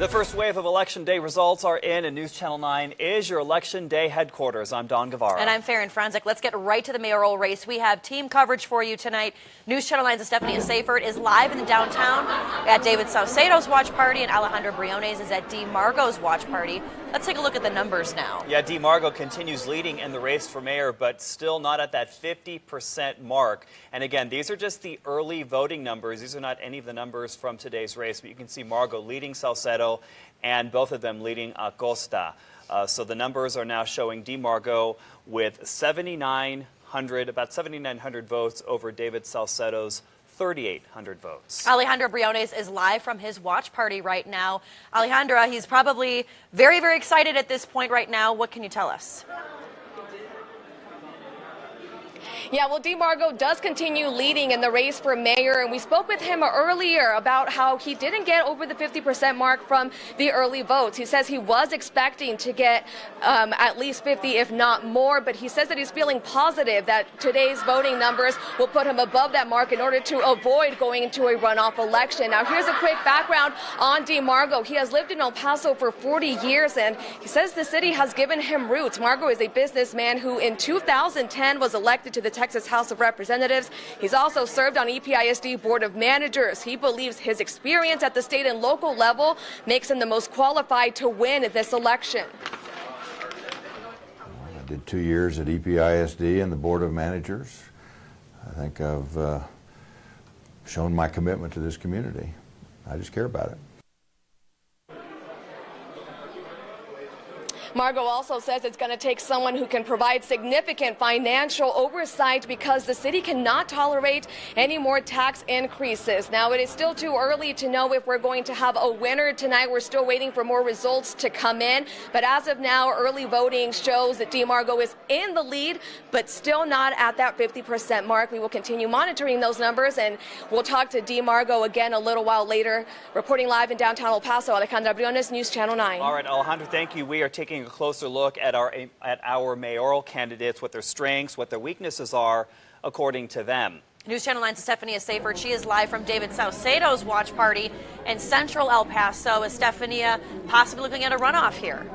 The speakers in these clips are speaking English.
The first wave of Election Day results are in, and News Channel 9 is your Election Day headquarters. I'm Don Guevara. And I'm Farron Franzik. Let's get right to the mayoral race. We have team coverage for you tonight. News Channel 9's Estefania Seyfert is live in the downtown at David Saucedo's watch party, and Alejandro Briones is at Dee Margo's watch party. Let's take a look at the numbers now. Yeah, Dee Margo continues leading in the race for mayor, but still not at that 50% mark. And again, these are just the early voting numbers. These are not any of the numbers from today's race, but you can see Margo leading Saucedo and both of them leading Acosta. So the numbers are now showing Dee Margo with about 7,900 votes over David Saucedo's 3,800 votes. Alejandro Briones is live from his watch party right now. Alejandra, he's probably very, very excited at this point right now. What can you tell us? Yeah, well, Dee Margo does continue leading in the race for mayor, and we spoke with him earlier about how he didn't get over the 50% mark from the early votes. He says he was expecting to get at least 50, if not more, but he says that he's feeling positive that today's voting numbers will put him above that mark in order to avoid going into a runoff election. Now, here's a quick background on Dee Margo. He has lived in El Paso for 40 years, and he says the city has given him roots. Margo is a businessman who in 2010 was elected to the Texas House of Representatives. He's also served on EPISD Board of Managers. He believes his experience at the state and local level makes him the most qualified to win this election. I did 2 years at EPISD and the Board of Managers. I think I've shown my commitment to this community. I just care about it. Margo also says it's going to take someone who can provide significant financial oversight because the city cannot tolerate any more tax increases. Now, it is still too early to know if we're going to have a winner tonight. We're still waiting for more results to come in. But as of now, early voting shows that Dee Margo is in the lead, but still not at that 50% mark. We will continue monitoring those numbers, and we'll talk to Dee Margo again a little while later. Reporting live in downtown El Paso, Alejandra Briones, News Channel 9. All right, Alejandro, thank you. We are taking a closer look at our mayoral candidates, what their strengths, what their weaknesses are, according to them. News Channel 9's Estefania Seyfert. She is live from David Saucedo's watch party in central El Paso. Estefania possibly looking at a runoff here.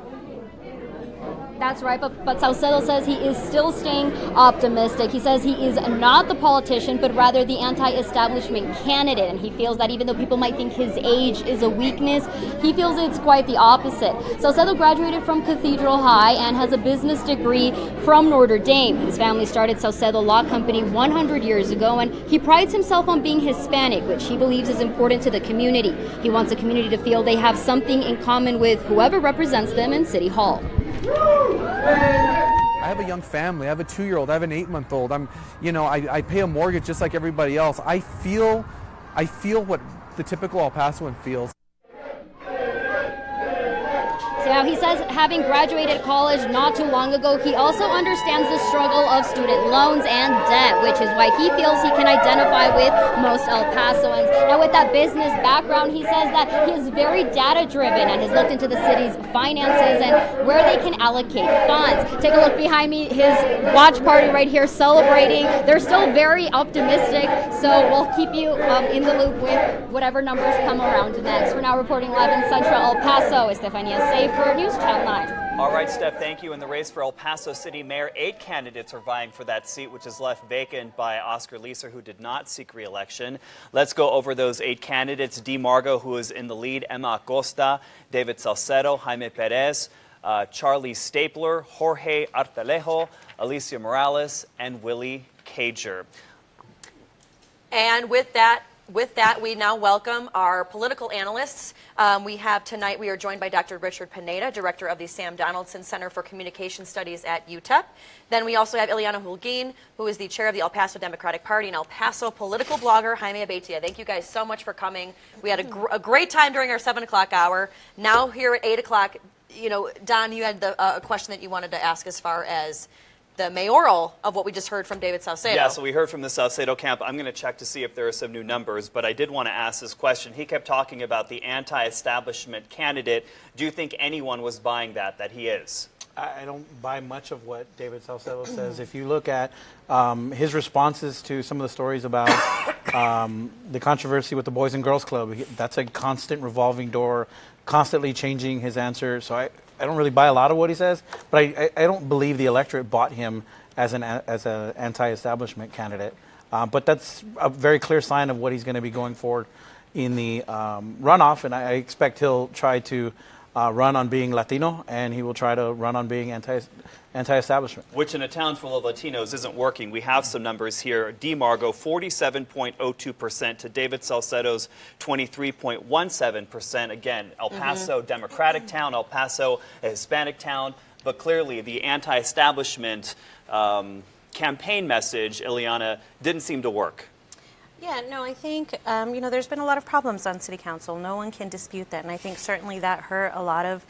That's right, but Saucedo says he is still staying optimistic. He says he is not the politician, but rather the anti-establishment candidate, and he feels that even though people might think his age is a weakness, he feels it's quite the opposite. Saucedo graduated from Cathedral High and has a business degree from Notre Dame. His family started Saucedo Law Company 100 years ago, and he prides himself on being Hispanic, which he believes is important to the community. He wants the community to feel they have something in common with whoever represents them in City Hall. I have a young family. I have a 2-year-old. I have an 8-month-old. I pay a mortgage just like everybody else. I feel what the typical El Pasoan feels. Now, he says having graduated college not too long ago, he also understands the struggle of student loans and debt, which is why he feels he can identify with most El Pasoans. Now, with that business background, he says that he is very data-driven and has looked into the city's finances and where they can allocate funds. Take a look behind me, his watch party right here celebrating. They're still very optimistic, so we'll keep you in the loop with whatever numbers come around next. For now, reporting live in central El Paso, Estefania Seyfert, News Channel 9. All right, Steph, thank you. In the race for El Paso City Mayor, 8 candidates are vying for that seat, which is left vacant by Oscar Leeser, who did not seek re-election. Let's go over those 8 candidates. Dee Margo, who is in the lead, Emma Acosta, David Saucedo, Jaime Perez, Charlie Stapler, Jorge Artalejo, Alicia Morales, and Willie Cager. And with that, we now welcome our political analysts. We are joined by Dr. Richard Pineda, director of the Sam Donaldson Center for Communication Studies at UTEP. Then we also have Ileana Holguin, who is the chair of the El Paso Democratic Party, and El Paso political blogger, Jaime Abetia. Thank you guys so much for coming. We had a great time during our 7 o'clock hour. Now here at 8 o'clock, Don, you had a question that you wanted to ask as far as the mayoral of what we just heard from David Saucedo. Yeah, so we heard from the Saucedo camp. I'm going to check to see if there are some new numbers, but I did want to ask this question. He kept talking about the anti-establishment candidate. Do you think anyone was buying that he is? I don't buy much of what David Saucedo says. If you look at his responses to some of the stories about the controversy with the Boys and Girls Club, that's a constant revolving door constantly changing his answer. So I don't really buy a lot of what he says, but I don't believe the electorate bought him as an anti-establishment candidate. But that's a very clear sign of what he's going to be going forward in the runoff, and I expect he'll try to run on being Latino, and he will try to run on being anti-establishment. Which in a town full of Latinos isn't working. We have some numbers here. DeMargo, 47.02% to David Salcedo's 23.17%. Again, El Paso, Democratic town, El Paso, a Hispanic town, but clearly the anti-establishment campaign message, Ileana, didn't seem to work. Yeah, no, I think, there's been a lot of problems on City Council. No one can dispute that. And I think certainly that hurt a lot of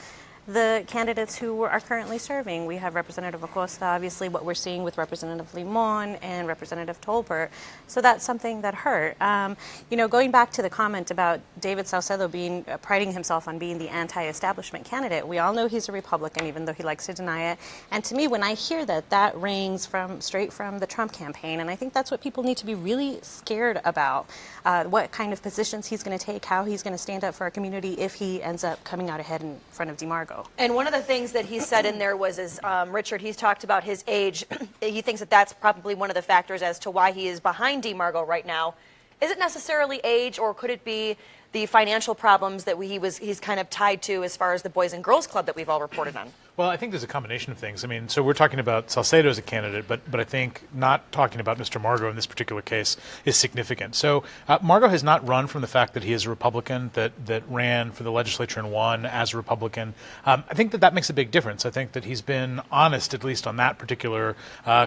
the candidates who are currently serving. We have Representative Acosta, obviously what we're seeing with Representative Limon and Representative Tolbert. So that's something that hurt. Going back to the comment about David Salcedo priding himself on being the anti-establishment candidate, we all know he's a Republican, even though he likes to deny it. And to me, when I hear that, that rings straight from the Trump campaign. And I think that's what people need to be really scared about, what kind of positions he's going to take, how he's going to stand up for our community if he ends up coming out ahead in front of DeMargo. And one of the things that he said in there was, Richard, he's talked about his age. He thinks that that's probably one of the factors as to why he is behind DeMargo right now. Is it necessarily age, or could it be the financial problems that he's kind of tied to as far as the Boys and Girls Club that we've all reported on? Well, I think there's a combination of things. I mean, so we're talking about Salcedo as a candidate, but I think not talking about Mr. Margo in this particular case is significant. So Margo has not run from the fact that he is a Republican, that ran for the legislature and won as a Republican. I think that makes a big difference. I think that he's been honest, at least on that particular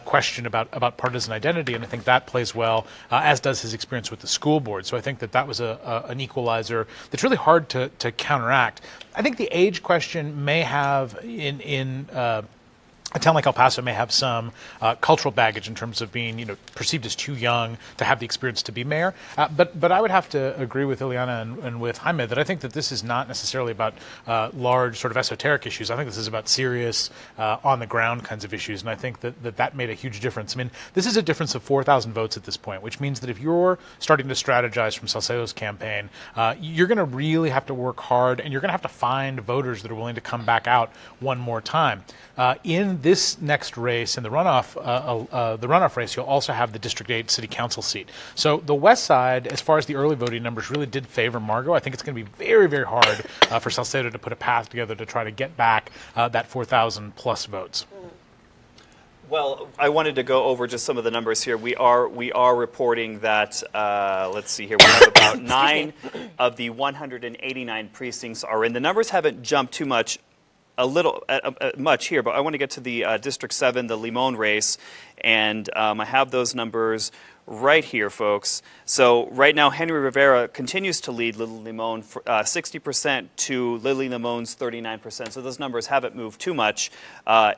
question about partisan identity, and I think that plays well, as does his experience with the school board. So I think that was an equalizer that's really hard to counteract. I think the age question may have in a town like El Paso may have some cultural baggage in terms of being, perceived as too young to have the experience to be mayor. But I would have to agree with Ileana and with Jaime that I think that this is not necessarily about large sort of esoteric issues. I think this is about serious, on the ground kinds of issues, and I think that made a huge difference. I mean, this is a difference of 4,000 votes at this point, which means that if you're starting to strategize from Salcedo's campaign, you're going to really have to work hard, and you're going to have to find voters that are willing to come back out one more time. In this next race, in the runoff race, you'll also have the District 8 City Council seat. So the West Side, as far as the early voting numbers, really did favor Margo. I think it's going to be very, very hard for Salcedo to put a path together to try to get back that 4,000 plus votes. Well, I wanted to go over just some of the numbers here. We are reporting that, let's see here, we have about 9 of the 189 precincts are in. The numbers haven't jumped too much. Much here, but I want to get to the District 7, the Limon race, and I have those numbers right here, folks. So right now, Henry Rivera continues to lead Lily Limon 60% to Lily Limon's 39%. So those numbers haven't moved too much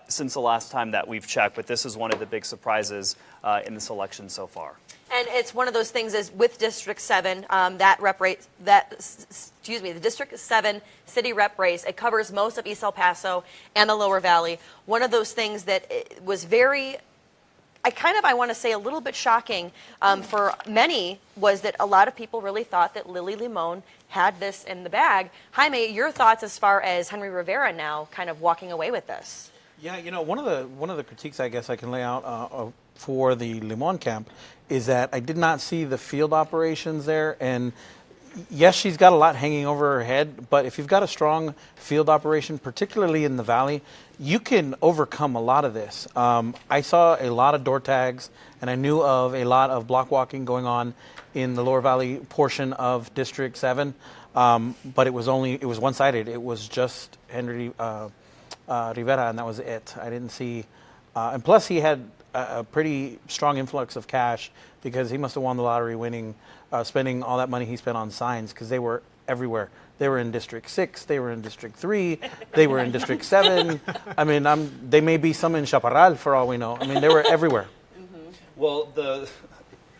since the last time that we've checked, but this is one of the big surprises in this election so far. And it's one of those things as with District 7, the District 7 city rep race, it covers most of East El Paso and the Lower Valley. One of those things that was very, I want to say a little bit shocking for many was that a lot of people really thought that Lily Limon had this in the bag. Jaime, your thoughts as far as Henry Rivera now kind of walking away with this? Yeah, one of the critiques I guess I can lay out for the Limon camp is that I did not see the field operations there. And yes, she's got a lot hanging over her head, but if you've got a strong field operation, particularly in the valley, you can overcome a lot of this. I saw a lot of door tags, and I knew of a lot of block walking going on in the Lower Valley portion of District 7, but it was one-sided. It was just Henry Rivera, and that was it. I didn't see, and plus he had a pretty strong influx of cash because he must have won the lottery spending all that money he spent on signs, because they were everywhere. They were in District 6, they were in District 3, they were in District 7. I mean, they may be some in Chaparral for all we know. I mean, they were everywhere. Well,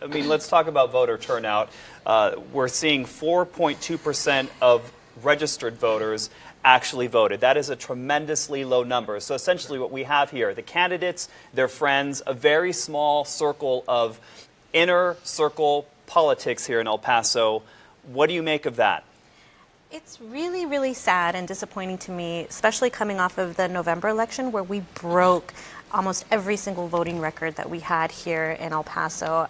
let's talk about voter turnout. We're seeing 4.2% of registered voters actually voted. That is a tremendously low number. So essentially what we have here, the candidates, their friends, a very small circle of inner circle politics here in El Paso. What do you make of that? It's really, really sad and disappointing to me, especially coming off of the November election where we broke almost every single voting record that we had here in El Paso.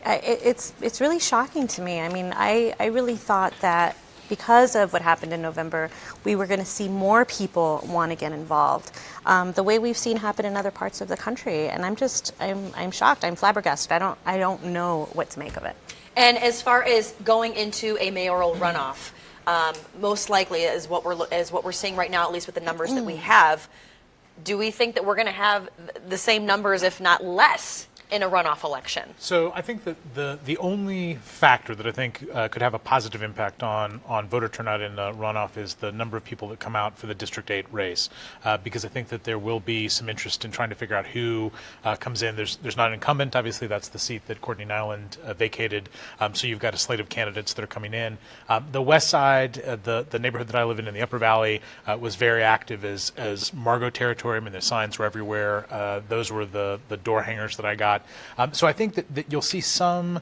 It's really shocking to me. I mean, I really thought that because of what happened in November, we were going to see more people want to get involved, the way we've seen happen in other parts of the country. And I'm shocked. I'm flabbergasted. I don't know what to make of it. And as far as going into a mayoral runoff, most likely is what we're seeing right now, at least with the numbers that we have. Do we think that we're going to have the same numbers, if not less, in a runoff election? So I think that the only factor that I think could have a positive impact on voter turnout in the runoff is the number of people that come out for the District 8 race, because I think that there will be some interest in trying to figure out who comes in. There's not an incumbent, obviously that's the seat that Courtney Nyland vacated, so you've got a slate of candidates that are coming in. The west side, the neighborhood that I live in the Upper Valley, was very active as Margot territory. I mean, the signs were everywhere. Those were the door hangers that I got. So I think that you'll see some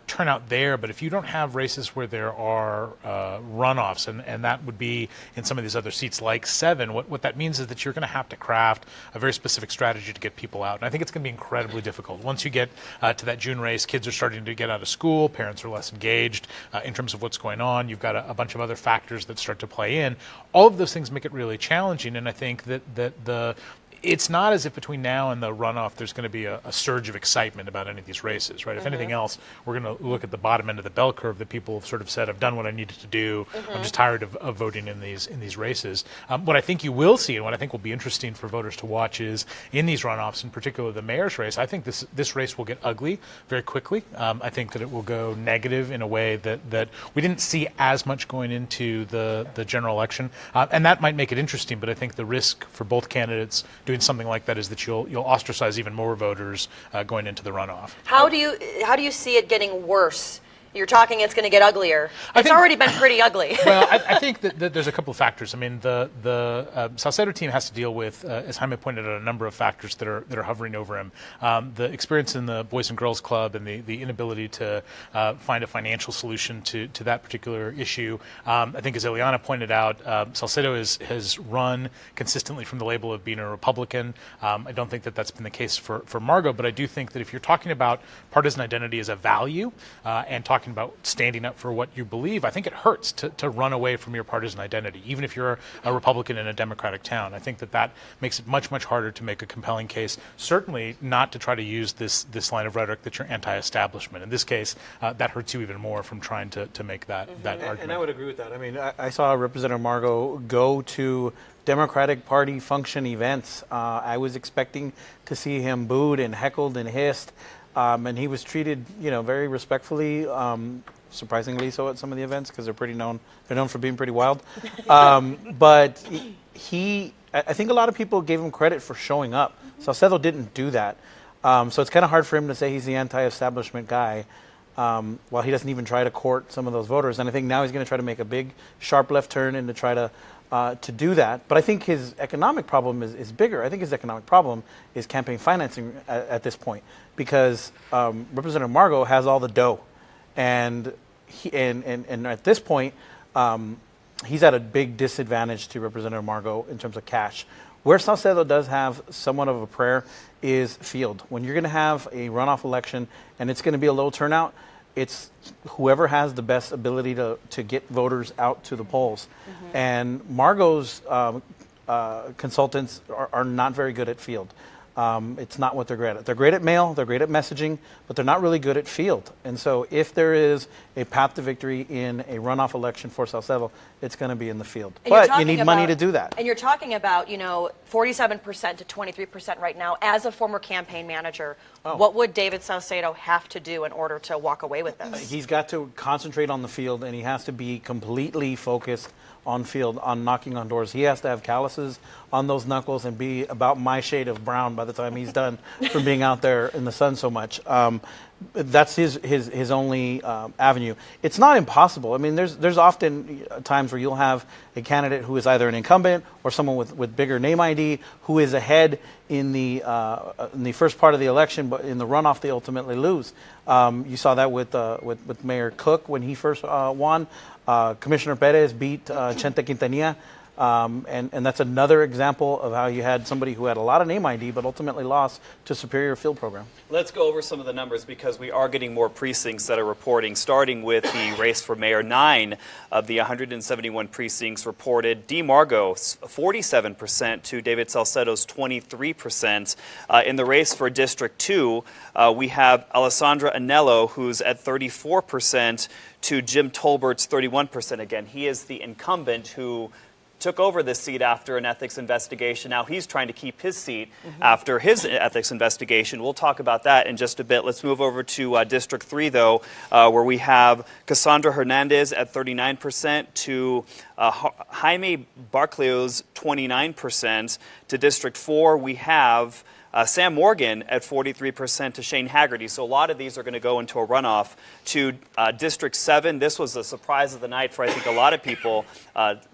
turnout there, but if you don't have races where there are runoffs, and that would be in some of these other seats like 7, what that means is that you're going to have to craft a very specific strategy to get people out. And I think it's going to be incredibly difficult. Once you get to that June race, kids are starting to get out of school, parents are less engaged in terms of what's going on. You've got a bunch of other factors that start to play in. All of those things make it really challenging, and I think that it's not as if between now and the runoff there's going to be a surge of excitement about any of these races, right? If anything else, we're going to look at the bottom end of the bell curve that people have sort of said, I've done what I needed to do. I'm just tired of voting in these races. What I think you will see, and what I think will be interesting for voters to watch, is in these runoffs, in particular the mayor's race, I think this race will get ugly very quickly. I think that it will go negative in a way that we didn't see as much going into the general election. And that might make it interesting, but I think the risk for both candidates doing something like that is that you'll ostracize even more voters going into the runoff. How do you see it getting worse? You're talking it's going to get uglier. It's already been pretty ugly. Well, I think that there's a couple of factors. I mean, the Salcedo team has to deal with, as Jaime pointed out, a number of factors that are hovering over him. The experience in the Boys and Girls Club and the inability to find a financial solution to that particular issue. I think, as Ileana pointed out, Salcedo has run consistently from the label of being a Republican. I don't think that that's been the case for Margot, but I do think that if you're talking about partisan identity as a value and talking about standing up for what you believe, I think it hurts to run away from your partisan identity, even if you're a Republican in a Democratic town. I think that makes it much, much harder to make a compelling case, certainly not to try to use this line of rhetoric that you're anti-establishment. In this case, that hurts you even more from trying to make that argument. And I would agree with that. I mean, I saw Representative Margot go to Democratic Party function events. I was expecting to see him booed and heckled and hissed. And he was treated, very respectfully, surprisingly so at some of the events, because they're known for being pretty wild. But I think a lot of people gave him credit for showing up. Salcedo didn't do that. So it's kind of hard for him to say he's the anti-establishment guy, while he doesn't even try to court some of those voters. And I think now he's going to try to make a big, sharp left turn and to try to do that. But I think his economic problem is bigger. I think his economic problem is campaign financing at this point, because Representative Margot has all the dough, and at this point he's at a big disadvantage to Representative Margot in terms of cash. Where Salcedo does have somewhat of a prayer is field. When you're going to have a runoff election and it's going to be a low turnout, it's whoever has the best ability to get voters out to the polls. And Margot's consultants are not very good at field. It's not what they're great at. They're great at mail, they're great at messaging, but they're not really good at field. And so if there is a path to victory in a runoff election for Salcedo, it's going to be in the field. But you need money to do that. And you're talking about, 47% to 23% right now. As a former campaign manager, what would David Salcedo have to do in order to walk away with this? He's got to concentrate on the field, and he has to be completely focused on field, on knocking on doors. He has to have calluses on those knuckles and be about my shade of brown by the time he's done from being out there in the sun so much. that's his only avenue. It's not impossible. I mean, there's often times where you'll have a candidate who is either an incumbent or someone with bigger name ID who is ahead in the first part of the election, but in the runoff they ultimately lose. You saw that with Mayor Cook when he first won. Commissioner Perez beat Chente Quintanilla. And that's another example of how you had somebody who had a lot of name ID but ultimately lost to Superior Field Program. Let's go over some of the numbers because we are getting more precincts that are reporting, starting with the race for mayor. 9 of the 171 precincts reported. DeMargo, 47% to David Salcedo's 23%. In the race for District 2, we have Alessandra Anello, who's at 34%, to Jim Tolbert's 31%. Again, he is the incumbent who took over this seat after an ethics investigation. Now he's trying to keep his seat after his ethics investigation. We'll talk about that in just a bit. Let's move over to District 3, though, where we have Cassandra Hernandez at 39%, to Jaime Barclay's 29%. To District 4, we have Sam Morgan at 43% to Shane Haggerty. So a lot of these are going to go into a runoff. To District 7, this was the surprise of the night for I think a lot of people.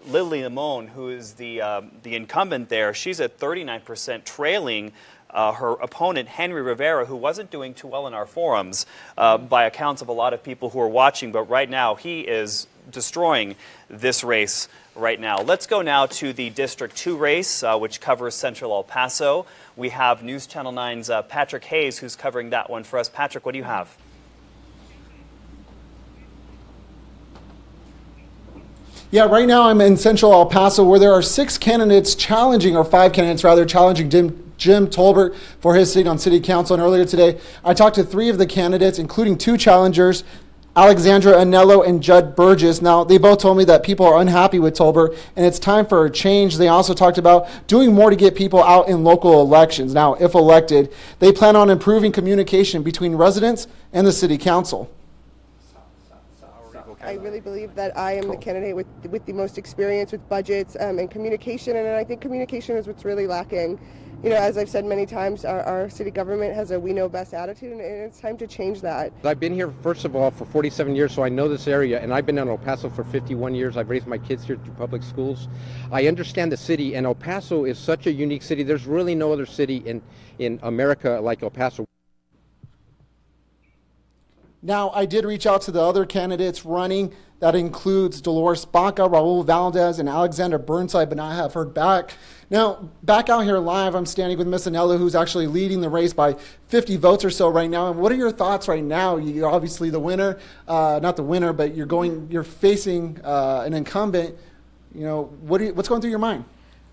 Lily Limon, who is the incumbent there, she's at 39%, trailing her opponent, Henry Rivera, who wasn't doing too well in our forums by accounts of a lot of people who are watching. But right now, he is destroying this race right now. Let's go now to the District 2 race, which covers Central El Paso. We have News Channel 9's Patrick Hayes, who's covering that one for us. Patrick, what do you have? Yeah, right now I'm in Central El Paso, where there are 5 candidates challenging Jim Tolbert for his seat on City Council. And earlier today, I talked to 3 of the candidates, including 2 challengers, Alexandra Anello and Judd Burgess. Now, they both told me that people are unhappy with Tolbert and it's time for a change. They also talked about doing more to get people out in local elections. Now, if elected, they plan on improving communication between residents and the City Council. I really believe that I am the candidate with the most experience with budgets and communication, and I think communication is what's really lacking. You know, as I've said many times, our city government has a we know best attitude, and it's time to change that. I've been here, first of all, for 47 years, so I know this area, and I've been in El Paso for 51 years. I've raised my kids here through public schools. I understand the city, and El Paso is such a unique city. There's really no other city in America like El Paso. Now, I did reach out to the other candidates running. That includes Dolores Baca, Raul Valdez, and Alexander Burnside, but I have heard back. Now, back out here live, I'm standing with Miss Anello, who's actually leading the race by 50 votes or so right now. And what are your thoughts right now? You're obviously the winner, not the winner, but you're facing an incumbent. You know, what's going through your mind?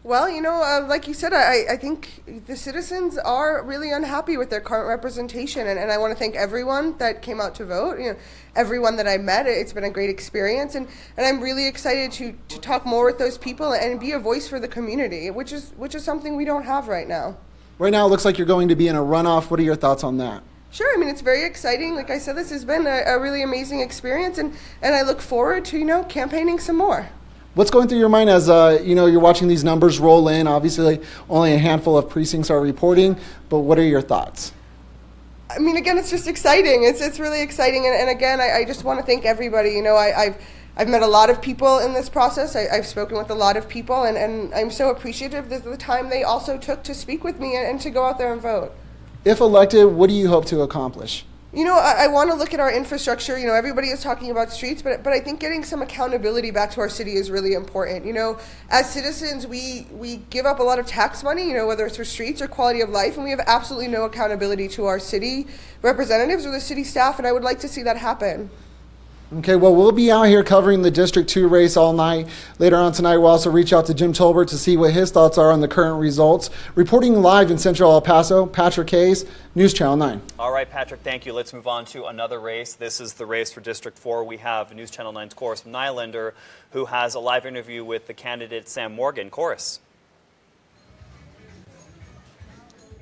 Well, you know, like you said, I think the citizens are really unhappy with their current representation, and I want to thank everyone that came out to vote. You know, everyone that I met, it's been a great experience, and I'm really excited to talk more with those people and be a voice for the community, which is something we don't have right now. Right now, it looks like you're going to be in a runoff. What are your thoughts on that? Sure, I mean, it's very exciting. Like I said, this has been a really amazing experience, and I look forward to, you know, campaigning some more. What's going through your mind as you're watching these numbers roll in? Obviously, only a handful of precincts are reporting, but what are your thoughts? I mean, again, it's just exciting. It's really exciting, and again, I just want to thank everybody. You know, I've met a lot of people in this process. I've spoken with a lot of people, and I'm so appreciative of the time they also took to speak with me and to go out there and vote. If elected, what do you hope to accomplish? You know, I want to look at our infrastructure. You know, everybody is talking about streets, but I think getting some accountability back to our city is really important. You know, as citizens, we give up a lot of tax money, you know, whether it's for streets or quality of life, and we have absolutely no accountability to our city representatives or the city staff, and I would like to see that happen. Okay, well, we'll be out here covering the District 2 race all night. Later on tonight, we'll also reach out to Jim Tolbert to see what his thoughts are on the current results. Reporting live in Central El Paso, Patrick Hayes, News Channel 9. All right, Patrick, thank you. Let's move on to another race. This is the race for District 4. We have News Channel 9's Chorus Nylander, who has a live interview with the candidate Sam Morgan. Chorus.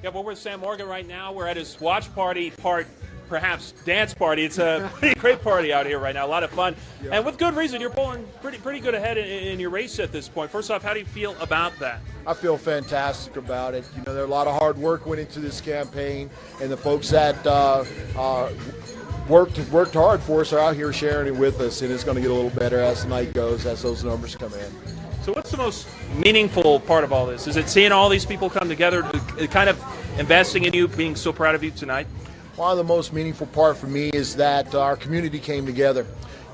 Yeah, well, we're with Sam Morgan right now. We're at his watch party part, perhaps dance party. It's a pretty great party out here right now. A lot of fun. Yeah. And with good reason. You're pulling pretty good ahead in your race at this point. First off, how do you feel about that? I feel fantastic about it. You know, there a lot of hard work went into this campaign, and the folks that worked hard for us are out here sharing it with us, and it's going to get a little better as the night goes, as those numbers come in. So what's the most meaningful part of all this? Is it seeing all these people come together, kind of investing in you, being so proud of you tonight? One of the most meaningful part for me is that our community came together,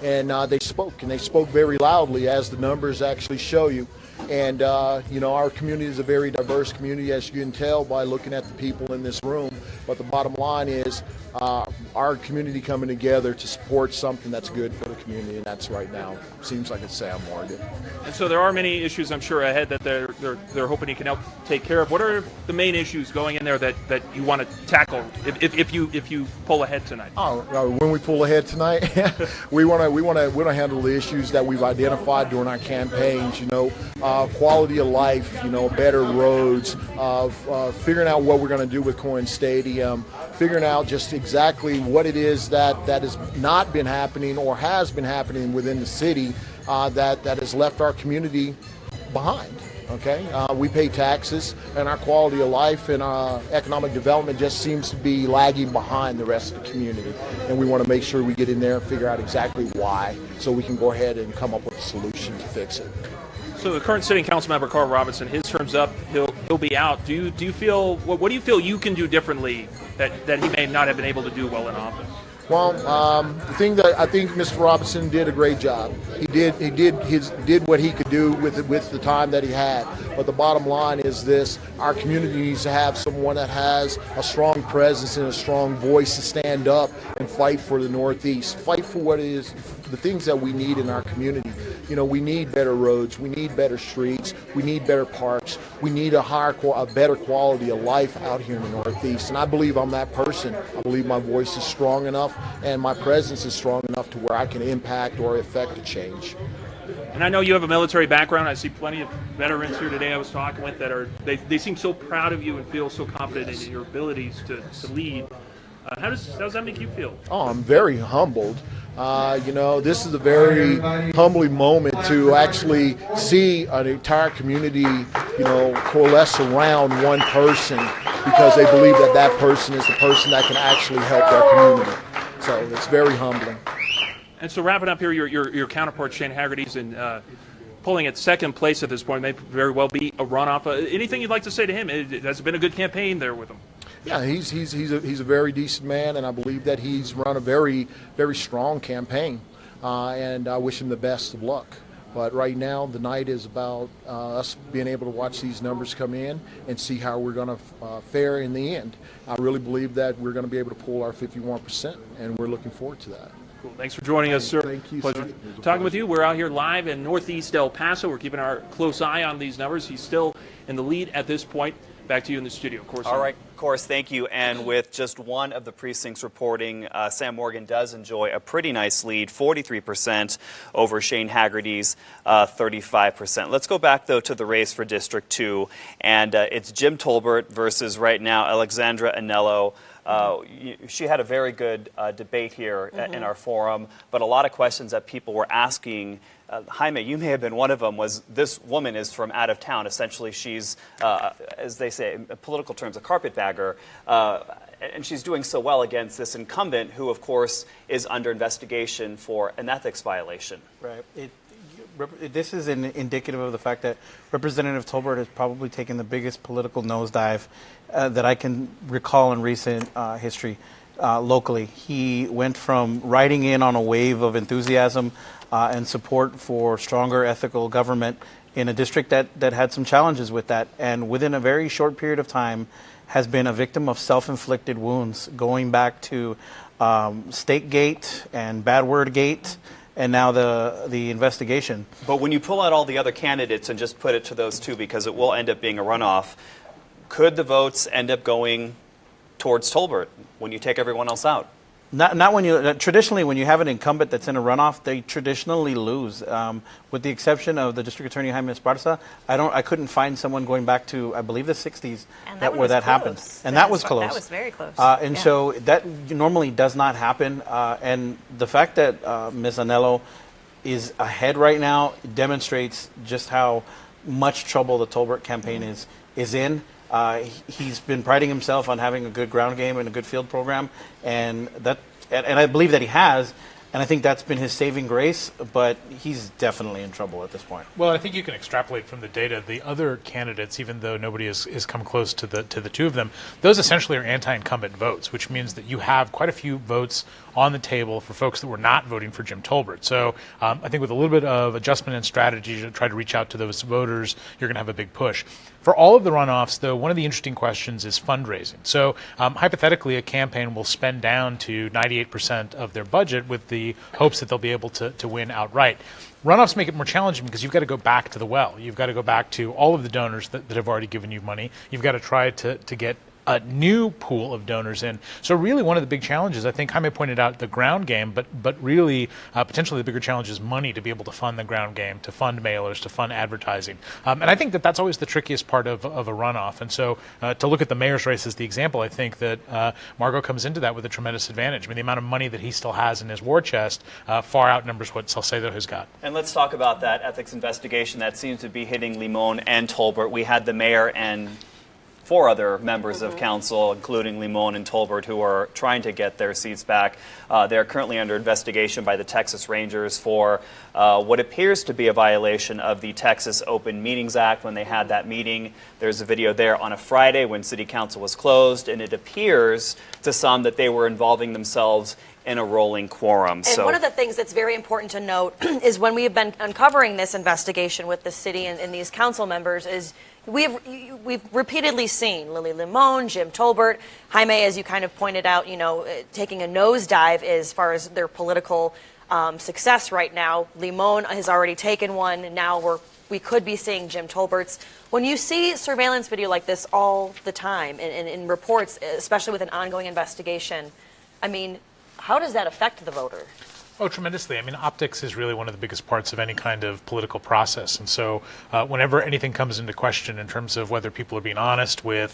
and they spoke very loudly, as the numbers actually show you. And our community is a very diverse community, as you can tell by looking at the people in this room. But the bottom line is our community coming together to support something that's good for the community, and that's right now seems like it's Sam Morgan. And so there are many issues, I'm sure, ahead that they're hoping you can help take care of. What are the main issues going in there that you want to tackle if you pull ahead tonight? When we pull ahead tonight, we want to handle the issues that we've identified during our campaigns. Quality of life, better roads, figuring out what we're going to do with Coyne Stadium, figuring out just exactly what it is that has not been happening or has been happening within the city that has left our community behind. Okay, we pay taxes, and our quality of life and our economic development just seems to be lagging behind the rest of the community. And we want to make sure we get in there and figure out exactly why, so we can go ahead and come up with a solution to fix it. So the current sitting council member Carl Robinson, his term's up. He'll be out. Do you feel what do you feel you can do differently that he may not have been able to do well in office? Well, the thing that I think Mr. Robinson did a great job. He did what he could do with the time that he had. But the bottom line is this: our community needs to have someone that has a strong presence and a strong voice to stand up and fight for the Northeast, fight for what is the things that we need in our community. We need better roads, we need better streets, we need better parks, we need a better quality of life out here in the Northeast. And I believe I'm that person. I believe my voice is strong enough and my presence is strong enough to where I can impact or affect a change. And I know you have a military background. I see plenty of veterans here today I was talking with that they seem so proud of you and feel so confident in your abilities to lead. How does that make you feel? Oh, I'm very humbled. This is a very humbling moment to actually see an entire community, coalesce around one person because they believe that person is the person that can actually help their community. So it's very humbling. And so wrapping up here, your counterpart Shane Haggerty's in polling at second place at this point. May very well be a runoff. Anything you'd like to say to him? It has been a good campaign there with him. Yeah, he's a very decent man, and I believe that he's run a very, very strong campaign, and I wish him the best of luck. But right now, the night is about us being able to watch these numbers come in and see how we're going to fare in the end. I really believe that we're going to be able to pull our 51%, and we're looking forward to that. Cool. Thanks for joining us, sir. Thank you, Pleasure sir. talking with you. We're out here live in Northeast El Paso. We're keeping our close eye on these numbers. He's still in the lead at this point. Back to you in the studio, Course. All right, Course, thank you. And with just one of the precincts reporting, Sam Morgan does enjoy a pretty nice lead, 43% over Shane Haggerty's 35%. Let's go back, though, to the race for District 2. And it's Jim Tolbert versus, right now, Alexandra Anello. She had a very good debate here in our forum, but a lot of questions that people were asking, Jaime, you may have been one of them, was this woman is from out of town. Essentially, she's, as they say in political terms, a carpetbagger, and she's doing so well against this incumbent who, of course, is under investigation for an ethics violation. Right. This is indicative of the fact that Representative Tolbert has probably taken the biggest political nosedive that I can recall in recent history locally. He went from riding in on a wave of enthusiasm and support for stronger ethical government in a district that had some challenges with that, and within a very short period of time has been a victim of self-inflicted wounds, going back to Stakegate and Bad Word Gate, and now the investigation. But when you pull out all the other candidates and just put it to those two, because it will end up being a runoff, could the votes end up going towards Tolbert when you take everyone else out? Not when you traditionally when you have an incumbent that's in a runoff, they traditionally lose. With the exception of the District Attorney Jaime Esparza, I couldn't find someone going back to, I believe, the 60s where that happened, and that was close. That was very close. So that normally does not happen. And the fact that Ms. Anello is ahead right now demonstrates just how much trouble the Tolbert campaign is in. He's been priding himself on having a good ground game and a good field program, and that and I believe that he has. And I think that's been his saving grace, but he's definitely in trouble at this point. Well, I think you can extrapolate from the data. The other candidates, even though nobody has come close to the two of them, those essentially are anti-incumbent votes, which means that you have quite a few votes on the table for folks that were not voting for Jim Tolbert. So I think with a little bit of adjustment and strategy to try to reach out to those voters, you're going to have a big push. For all of the runoffs, though, one of the interesting questions is fundraising. So hypothetically, a campaign will spend down to 98% of their budget with the hopes that they'll be able to win outright. Runoffs make it more challenging because you've got to go back to the well. You've got to go back to all of the donors that have already given you money. You've got to try to get a new pool of donors in. So really one of the big challenges, I think Jaime pointed out the ground game, but really potentially the bigger challenge is money to be able to fund the ground game, to fund mailers, to fund advertising. And I think that that's always the trickiest part of a runoff. And so to look at the mayor's race as the example, I think that Margo comes into that with a tremendous advantage. I mean, the amount of money that he still has in his war chest far outnumbers what Salcedo has got. And let's talk about that ethics investigation that seems to be hitting Limon and Tolbert. We had the mayor and 4 other members of council, including Limon and Tolbert, who are trying to get their seats back. They're currently under investigation by the Texas Rangers for what appears to be a violation of the Texas Open Meetings Act when they had that meeting. There's a video there on a Friday when City Council was closed, and it appears to some that they were involving themselves in a rolling quorum. And one of the things that's very important to note is when we have been uncovering this investigation with the city and these council members is we've repeatedly seen Lily Limon, Jim Tolbert, Jaime, as you kind of pointed out, taking a nosedive as far as their political success right now. Limon has already taken one, and now we could be seeing Jim Tolbert's. When you see surveillance video like this all the time in reports, especially with an ongoing investigation, I mean, how does that affect the voter? Oh, tremendously. I mean, optics is really one of the biggest parts of any kind of political process. And so whenever anything comes into question in terms of whether people are being honest with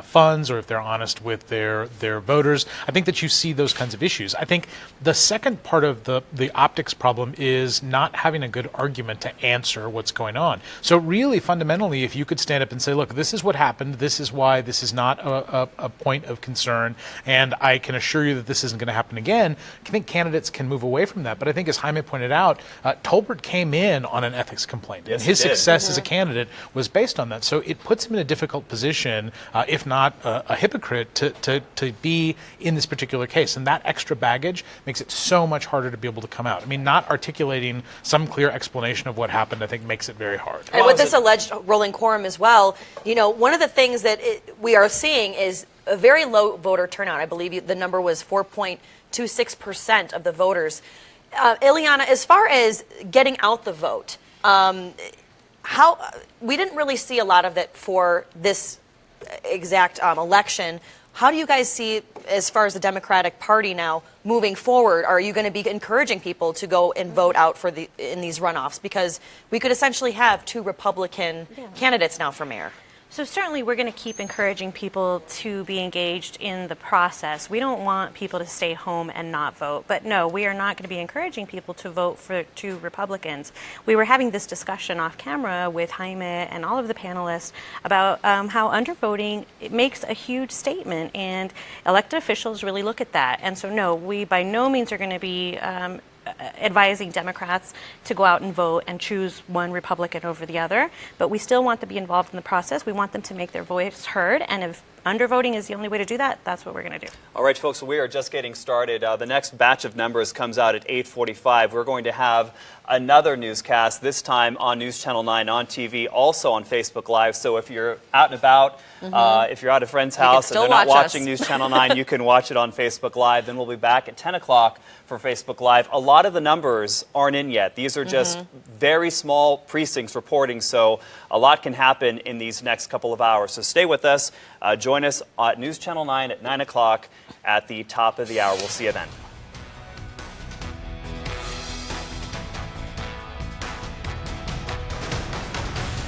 funds or if they're honest with their voters, I think that you see those kinds of issues. I think the second part of the optics problem is not having a good argument to answer what's going on. So really, fundamentally, if you could stand up and say, look, this is what happened, this is why this is not a point of concern, and I can assure you that this isn't going to happen again, I think candidates can move away from that. But I think, as Jaime pointed out, Tolbert came in on an ethics complaint, and his success as a candidate was based on that. So it puts him in a difficult position, if not a hypocrite, to be in this particular case. And that extra baggage makes it so much harder to be able to come out. I mean, not articulating some clear explanation of what happened, I think, makes it very hard. And with this alleged rolling quorum as well, one of the things that we are seeing is a very low voter turnout. I believe the number was 4.26% of the voters. Ileana, as far as getting out the vote, we didn't really see a lot of it for this exact election. How do you guys see, as far as the Democratic Party now moving forward? Are you going to be encouraging people to go and vote out in these runoffs? Because we could essentially have 2 Republican candidates now for mayor. So certainly we're going to keep encouraging people to be engaged in the process. We don't want people to stay home and not vote. But no, we are not going to be encouraging people to vote for 2 Republicans. We were having this discussion off camera with Jaime and all of the panelists about how undervoting, it makes a huge statement, and elected officials really look at that. And so no, we by no means are going to be advising Democrats to go out and vote and choose one Republican over the other, but we still want them to be involved in the process. We want them to make their voice heard, and if undervoting is the only way to do that, that's what we're going to do. All right, folks, we are just getting started. The next batch of numbers comes out at 8:45. We're going to have another newscast, this time on News Channel 9 on TV, also on Facebook Live. So if you're out and about, if you're at a friend's house and they're not watching News Channel 9, you can watch it on Facebook Live. Then we'll be back at 10 o'clock for Facebook Live. A lot of the numbers aren't in yet. These are just very small precincts reporting, so a lot can happen in these next couple of hours. So stay with us. Join us at News Channel 9 at 9 o'clock at the top of the hour. We'll see you then.